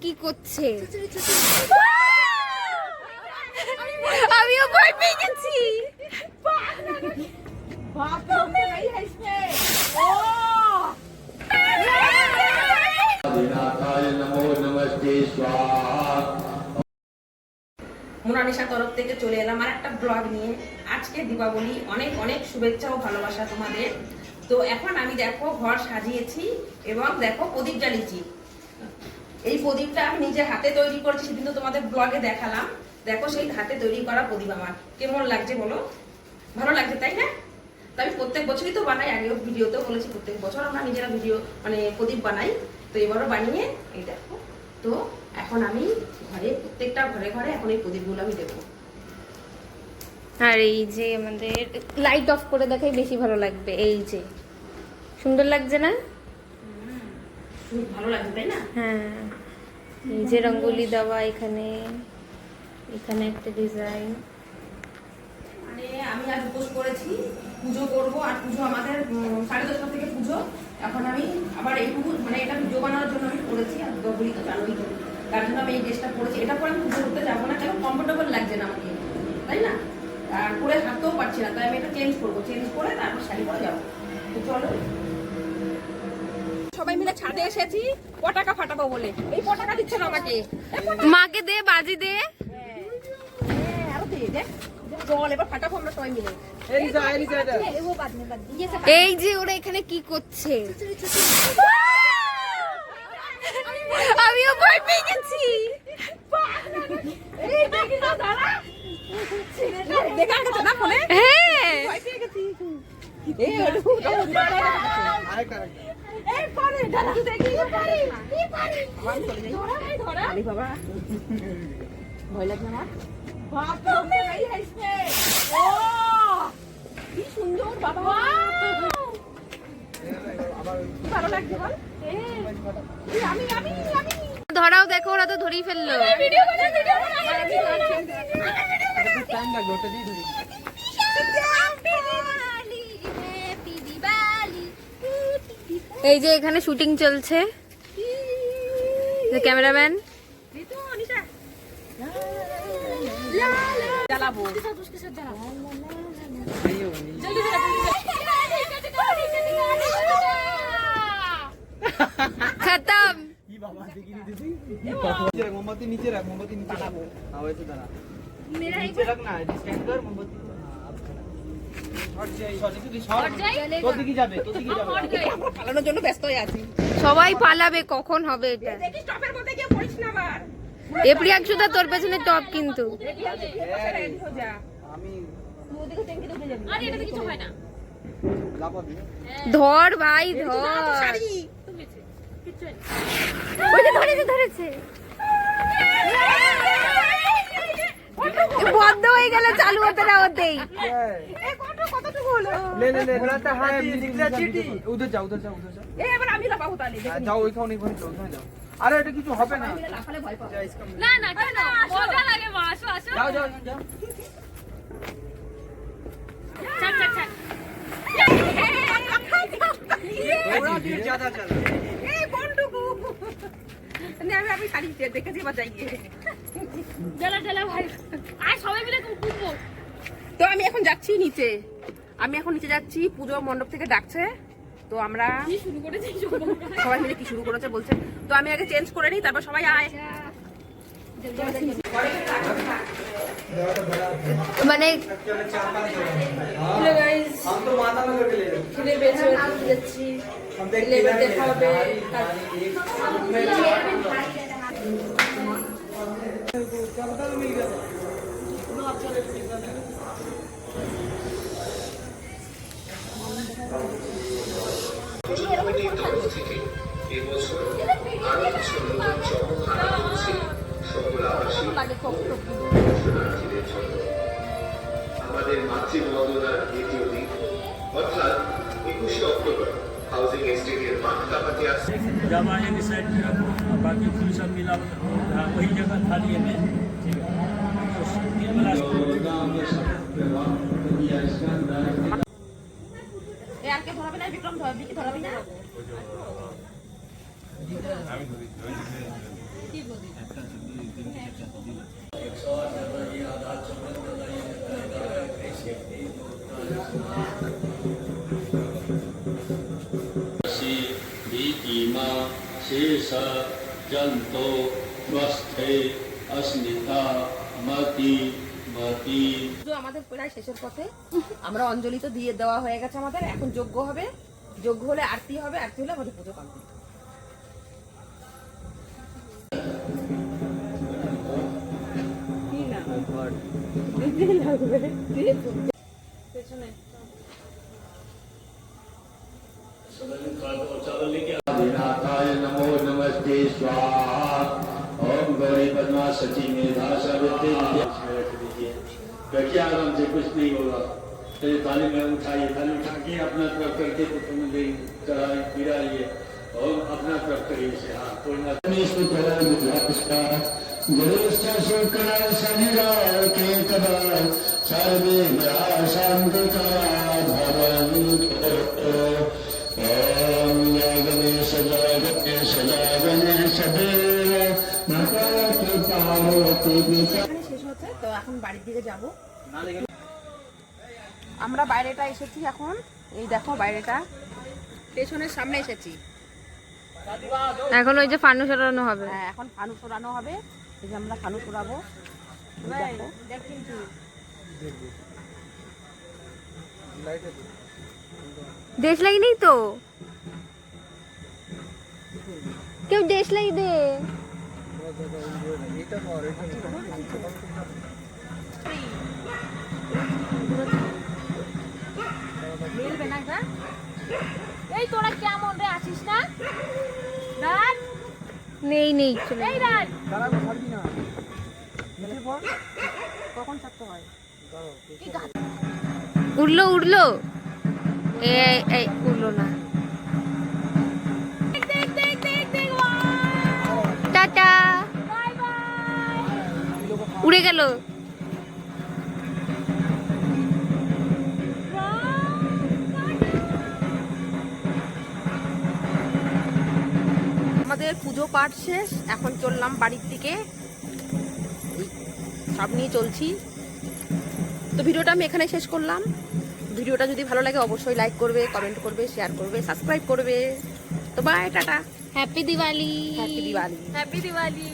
কি করছে? আমিও ভয় পেয়ে গেছি। মোনালিসার তরফ থেকে চলে এলাম আর একটা ব্লগ নিয়ে। আজকে দীপাবলি, অনেক অনেক শুভেচ্ছা ও ভালোবাসা তোমাদের। তো এখন আমি দেখো ঘর সাজিয়েছি এবং দেখো প্রদীপ জ্বালিয়েছি। এই প্রদীপটা আমি নিজে হাতে তৈরি করেছি, সেদিন তো তোমাদের ব্লগে দেখালাম। দেখো সেই হাতে তৈরি করা প্রদীপ আমার কেমন লাগছে বলো? ভালো লাগছে তাই না? তো আমি প্রত্যেক বছরই তো বানাই, আগেও ভিডিওতেও বলেছি প্রত্যেক বছর আমরা নিজেরা ভিডিও প্রদীপ বানাই। তো এবারও বানিয়ে এই দেখো। তো এখন আমি প্রত্যেকটা ঘরে ঘরে এখন এই প্রদীপগুলো আমি দেবো। আর এই যে আমাদের লাইট অফ করে দেখাই বেশি ভালো লাগবে। এই যে সুন্দর লাগছে না? ভালো লাগছে তাই না? হ্যাঁ, এই যে রঙ্গোলি দেওয়া, এখানে এখানে একটা ডিজাইন। মানে আমি আজ উপোস করেছি, পুজো করবো। আর পুজো আমাদের 10:30 থেকে পুজো। এখন আমি আবার এইটুকু এটা ভিডিও বানানোর জন্য আমি করেছি। আর দীপাবলি তো জানোই তো, তার জন্য আমি এই ড্রেসটা পরেছি। এটা পরে আমি পুজো করতে যাবো না, কেন কমফোর্টেবল লাগছে না আমাকে, তাই না? আর পরে হাঁটতেও পারছি না, তাই আমি এটা চেঞ্জ করবো। চেঞ্জ করে তারপর শাড়ি পরে যাবো। তো চলো, সবাই মিলে ছাদে এসেছি পটাকা ফাটাবো বলে। এই পটাকা দিচ্ছে না আমাকে। মাকে দে, বাজি দে। আরো দে দে, চল এবার ফাটাবো আমরা সবাই মিলে। এই যে ওরা এখানে কি করছে? আমিও ভয় পেয়ে গেছি। দেখা গেছে না ফোনে? হ্যাঁ, ভয় পেয়ে গেছি। ভয় লাগছে আমার। কি সুন্দর বাবা, ভালো লাগছে বল। আমি আমি আমি ধরাও, দেখো ওরা তো ধরেই ফেললো। এই যে এখানে শুটিং চলছে, ক্যামেরাম্যান। জ্বালাবো খতম। मोमबत्ती नीचे रख, मोमबत्ती नीचे रख। हाँ वैसे दाना नीचे रखना है, स्टैंड कर मोमबत्ती। তোর দিকে যাবে, তোর দিকে যাবে। পালানোর জন্য ব্যস্ত হয়ে আছি। সবাই পালাবে, কখন হবে এটা? দেখি স্টপের মধ্যে গিয়ে পড়িস না আবার। এ প্রিয়াংশুদা, তোর পেছনে টপ কিন্তু। আমি আরে এটা কিছু হয় না। লাপাবি। ধর ভাই, ধর। ওই যে ধরেছে, ধরেছে। বন্ধ হয়ে গেল, চালু হতে না হতেই। কতটুকু হলো? ले ले ले बोला था हां निकला चीटी। उधर जा, उधर जा, उधर जा। এবার আমি লাফাবো তাহলে। যাও ওইখানে ওইখানে যাও। আরে এটা কিছু হবে না। লাফালে ভয় পাবো। যা इसका না না, কেন? মজা লাগে মা, আসো আসো। যাও যাও যাও। ছাড় ছাড় ছাড়। थोड़ा देर ज्यादा चला। এই কোনটুকু? আমি শাড়ি দেখেছি এবার যাই গিয়ে। জ্বালা জ্বালা ভাই, আর সবাই মিলে কুকুরবো। তো আমি এখন যাচ্ছি নিচে। আমি এখন নিচে যাচ্ছি, পুজো মণ্ডপ থেকে ডাকছে। তো আমরা শুরু করেছি সবাই মিলে কি শুরু করেছে বলছে। তো আমি আগে চেঞ্জ করে নিই, তারপর সবাই আয়। মানে हम तो माता में करके ले रहे ছেলে বেঁচে যাচ্ছি। हम देखते দেখা হবে। আমাদের মাতৃবন্দনার দ্বিতীয় দিন অর্থাৎ 21শে অক্টোবর हाउसिंग एस्टेट मार्ग का प्रत्याश जावा एक साइड में रखो, बाकी फूल सब मिला वही जगह खाली है में। ठीक है, तो 3 वाला এ আর কে ধরাবে না? বিক্রম ধরাবি, কি ধরাবি না? शेष जंतो स्वस्थे अस्मिता मति मति। আমাদের প্রায় শেষের পথে, আমরা অঞ্জলি তো দিয়ে দেওয়া হয়ে গেছে আমাদের, এখন যজ্ঞ হবে, যজ্ঞ হলে আরতি হবে, আরতি হলে আমাদের পুজো কমপ্লিট। नाथाय नमो नमस्ते स्वाहा। ओम गौरी पद्मा सची मेधा सावित्री विद्या। देखिए आराम से कुछ नहीं होगा। तो ये थाली में उठाइए, थाली उठा के अपना तरफ करके तो तुम चढ़ाई गिराइए और अपना तरफ करिए से। हाँ कोई ना सर्वे शांतिका ओम जय गणेश जय गणेश जय गणेश देव माता की पार्वती पिता। এখানে শেষ হচ্ছে, তো এখন বাড়ির দিকে যাব। আমরা বাইরেটা এসেছি এখন, এই দেখো বাইরেটা, স্টেশনের সামনে এসেছি। এখন ওই যে ফানুস ওড়ানো হবে। হ্যাঁ এখন ফানুস ওড়ানো হবে, এই যে আমরা ফানুস ওড়াবো। দেখ কিন্তু দেশ লাগি নেই তো, কেউ দেশ লাগি দে। মিলবে না এটা। এই তোরা কেমন রে আছিস না? রাত নেই নেই চলে এই রাত কখন ছাড়তে হয়? উড়লো উড়লো, এই এই উড়লো না। টাটা, উড়ে গেল। আমাদের পুজো পাঠ শেষ, এখন চললাম বাড়ির দিকে, সব নিয়ে চলছি। তো ভিডিওটা আমি এখানে শেষ করলাম। ভিডিওটা যদি ভালো লাগে অবশ্যই লাইক করবে, কমেন্ট করবে, শেয়ার করবে, সাবস্ক্রাইব করবে। তো bye, tata, happy Diwali. Happy Diwali. Happy Diwali.